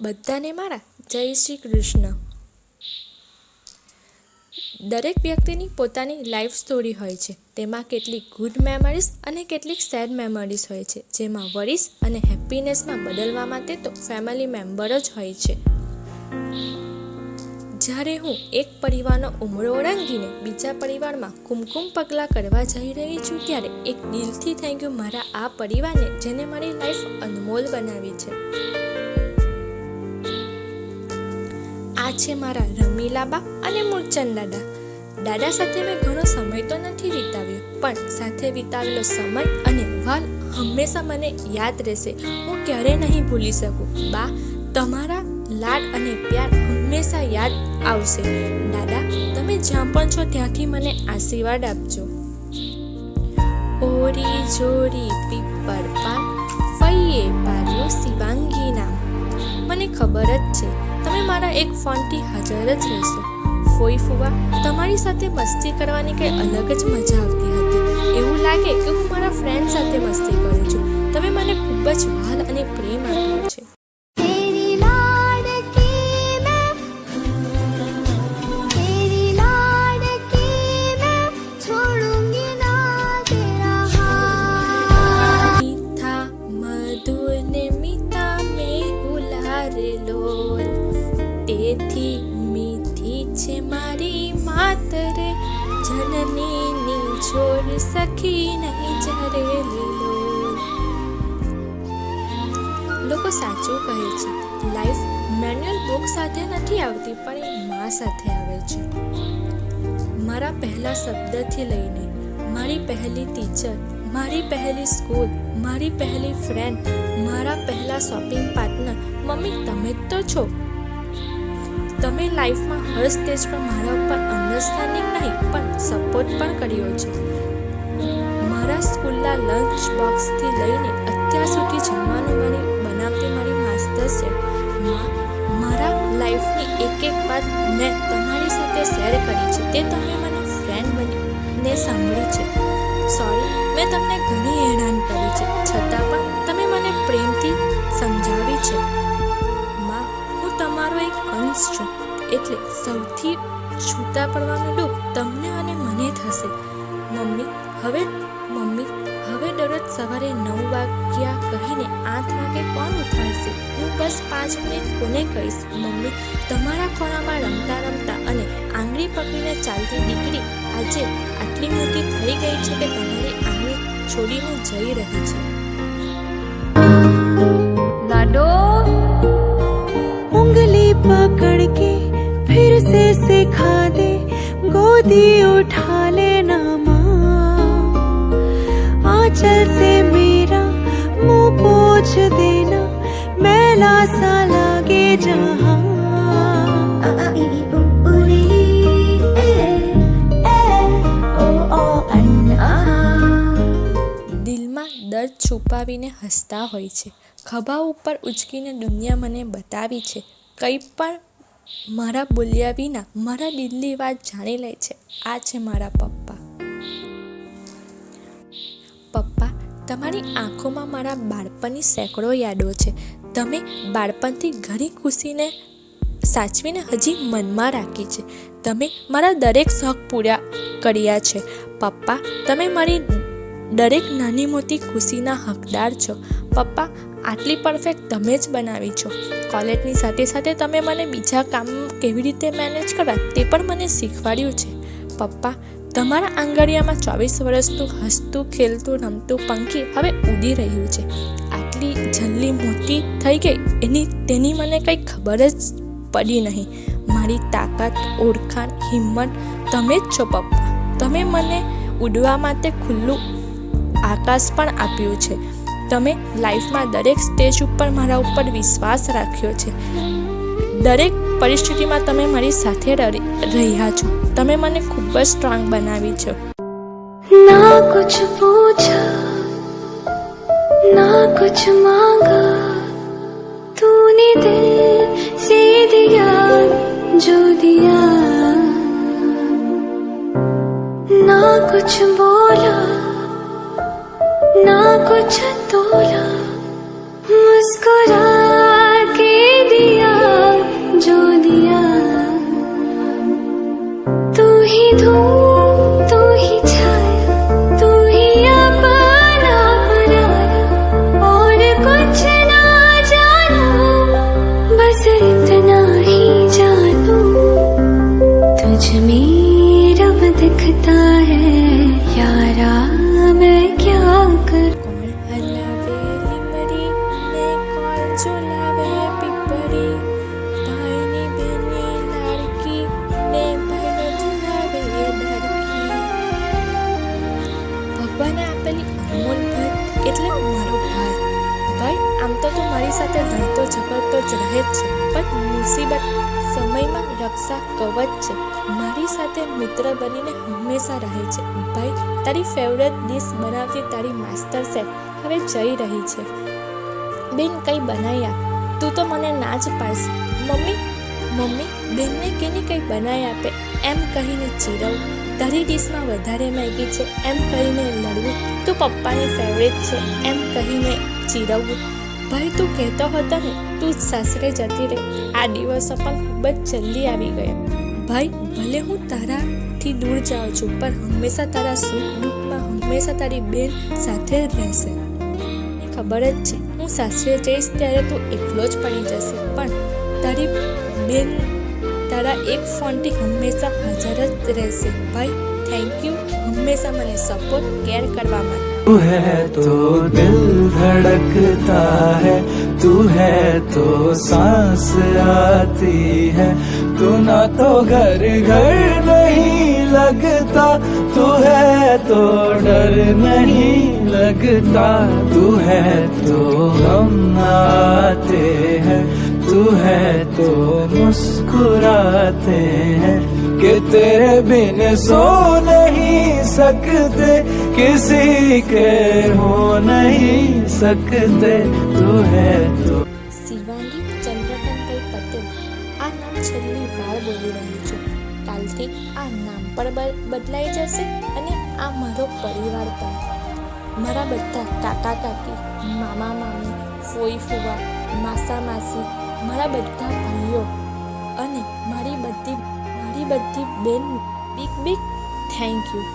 બધાને મારા જય શ્રી કૃષ્ણ. દરેક વ્યક્તિની પોતાની લાઈફ સ્ટોરી હોય છે. તેમાં કેટલીક ગુડ મેમરીઝ અને કેટલીક સેડ મેમરીઝ હોય છે, જેમાં વરીસ અને હેપીનેસમાં બદલવા માટે તો ફેમિલી મેમ્બર જ હોય છે. જ્યારે હું એક પરિવારનો ઉમરો ઓળંગીને બીજા પરિવારમાં કુમકુમ પગલાં કરવા જઈ રહી છું, ત્યારે એક દિલથી થેન્ક યુ મારા આ પરિવારને, જેને મારી લાઈફ અનમોલ બનાવી છે. આ છે મારા રમીલાબા અને મૂળચંદ દાદા. દાદા સાથે મેં ઘણો સમય તો નથી વિતાવ્યો, પણ સાથે વિતાવેલો સમય અને વાલ હંમેશા મને યાદ રહેશે. હું ક્યારેય નહીં ભૂલી શકું. બા, તમારા લાડ અને પ્યાર હંમેશા યાદ આવશે. દાદા, તમે જ્યાં પણ છો ત્યાંથી મને આશીર્વાદ આપજો. ઓરી જોરી પીપર પાન, ફઈએ પાડ્યો શિવાંગી નામ. મને ખબર જ છે તમે મારા એક ફોનથી હાજર જ રહેશો. ફોઈ ફુવા, તમારી સાથે મસ્તી કરવાની કંઈ અલગ જ મજા આવતી હતી. એવું લાગે કે હું મારા ફ્રેન્ડ સાથે મસ્તી કરું છું. તમે મને ખૂબ જ વહાલ અને પ્રેમ આપ્યો છે. તેથી મીઠી છે મારી માતરે, જનનીની છોડ સખી નહીં જરે લીલો. લોકો સાચું કહે છે, લાઈફ મેન્યુઅલ બુક સાથે નથી આવતી, પણ એ મા સાથે આવે છે. મારા પહેલા શબ્દથી લઈને મારી પહેલી ટીચર, મારી પહેલી સ્કૂલ, મારી પહેલી ફ્રેન્ડ, મારા પહેલા શોપિંગ પાર્ટનર, મમ્મી તમે જ તો છો. તમે લાઈફમાં હર સ્ટેજ પર મારા ઉપર અન્ડરસ્ટેન્ડિંગ નહીં પણ સપોર્ટ પણ કર્યો છે. મારા સ્કૂલના લંચ બોક્સથી લઈને અત્યાર સુધી જમવાનું બનાવતી મારી માસ્ટર છે. મારા લાઈફની એક એક વાત મેં તમારી સાથે શેર કરી છે. તે તમે મને ફ્રેન્ડ બનીને સાંભળી છે. સોરી, મેં તમને ઘણી હેરાન કરી છે, છતાં પણ તમે મને પ્રેમથી સમજાવી છે. તમારો એક અંશ છું, એટલે સૌથી છૂટા પડવાનું દુઃખ તમને અને મને થશે. મમ્મી હવે દરરોજ સવારે 9 વાગ્યા કહીને 8 વાગે કોણ ઉઠાડશે? હું બસ 5 મિનિટ કોને કહીશ? મમ્મી, તમારા ખોળામાં રમતા રમતા અને આંગળી પકડીને ચાલતી દીકરી આજે આટલી મોટી થઈ ગઈ છે કે તમારી આંગળી છોડીને જઈ રહી છે. लाडो उंगली पकड़ के फिर से सिखा दे, गोदी उठा लेना माँ, आंचल से मेरा मुंह पोंछ देना, मैला सा लागे जहाँ. દિલમાં દર્દ છુપાવીને હસતા હોય છે, ખભા ઉપર ઉચકીને દુનિયા મને બતાવી છે. કંઈ પણ મારા બોલ્યા વિના મારા દિલની વાત જાણી લે છે. આ છે મારા પપ્પા. પપ્પા, તમારી આંખોમાં મારા બાળપણની સેંકડો યાદો છે. તમે બાળપણથી ઘણી ખુશીને સાચવીને હજી મનમાં રાખી છે. તમે મારા દરેક શોખ પૂરા કર્યા છે. પપ્પા, તમે મારી દરેક નાની મોટી ખુશીના હકદાર છો. પપ્પા, આટલી પરફેક્ટ તમે જ બનાવી છો. કોલેજની સાથે સાથે તમે મને બીજા કામ કેવી રીતે મેનેજ કરવા તે પણ મને શીખવાડ્યું છે. પપ્પા, તમારા આંગળીયામાં 24 વર્ષનું હસતું ખેલતું રમતું પંખી હવે ઉડી રહ્યું છે. આટલી જલ્દી મોટી થઈ ગઈ તેની મને કંઈ ખબર જ પડી નહીં. મારી તાકાત, ઓળખાણ, હિંમત તમે જ છો. પપ્પા, તમે મને ઉડવા માટે ખુલ્લું આકાશ પણ આપ્યું છે. તમે લાઈફમાં દરેક સ્ટેજ ઉપર મારા ઉપર વિશ્વાસ રાખ્યો છે. દરેક પરિસ્થિતિમાં તમે મારી સાથે રહ્યા છો. તમે મને ખૂબ જ સ્ટ્રોંગ બનાવી છો. ना कुछ पूछा ना कुछ मांगा, तूने दिल से दिया जो दिया, ना कुछ बोला ना कुछ तोला, मुस्कुरा के दिया. મારી સાથે લડતો ઝઘડતો જ રહે જ છે, પણ મુસીબત સમયમાં રક્ષા કવચ છે. મારી સાથે મિત્ર બનીને હંમેશા રહે છે. ભાઈ, તારી ફેવરેટ ડિશ બનાવતી તારી માસ્ટર શેફ હવે જઈ રહી છે. બેન, કંઈ બનાવી આપ. તું તો મને ના જ પાડશે. મમ્મી, બેનને કેની કંઈ બનાવી આપે એમ કહીને ચીરવું. તારી ડિશમાં વધારે મેગી છે એમ કહીને લડવું. તું પપ્પાની ફેવરેટ છે એમ કહીને ચીરવવું. ભાઈ, તું કહેતો હતો ને તું સાસરે જતી રહે. આ દિવસો પણ ખૂબ જ જલ્દી આવી ગયા. ભાઈ, ભલે હું તારાથી દૂર જાઉં છું, પણ હંમેશા તારા સુખ દુઃખમાં હંમેશા તારી બેન સાથે જ રહેશે. મને ખબર જ છે હું સાસરે જઈશ ત્યારે તું એકલો જ પડી જશે, પણ તારી બેન તારા એક ફોનથી હંમેશા હાજર જ રહેશે. ભાઈ, થેન્ક યુ હંમેશા મને સપોર્ટ કેર કરવા માટે. तू है तो दिल धड़कता है, तू है तो सांस आती है, तू ना तो घर घर नहीं लगता, तू है तो डर नहीं लगता, तू है तो हम आते हैं, तू है तो मुस्कुराते हैं कि तेरे बिन सो नहीं सकते, किसी के हो नहीं सकते, तू है तो. શિવાંગી ચંદ્રકાંતભાઈ પટેલ આ નામ છેલ્લી વાર બોલી રહી છું. કાલથી આ નામ પણ બદલાઈ જશે અને આ મારો પરિવાર પણ. મારા બધા કાકા કાકી, મામા મામી, ફોઈ ફુવા, માસા માસી, મારા બધા ભાઈઓ અને મારી બધી બેન, બિગ થેન્ક યુ.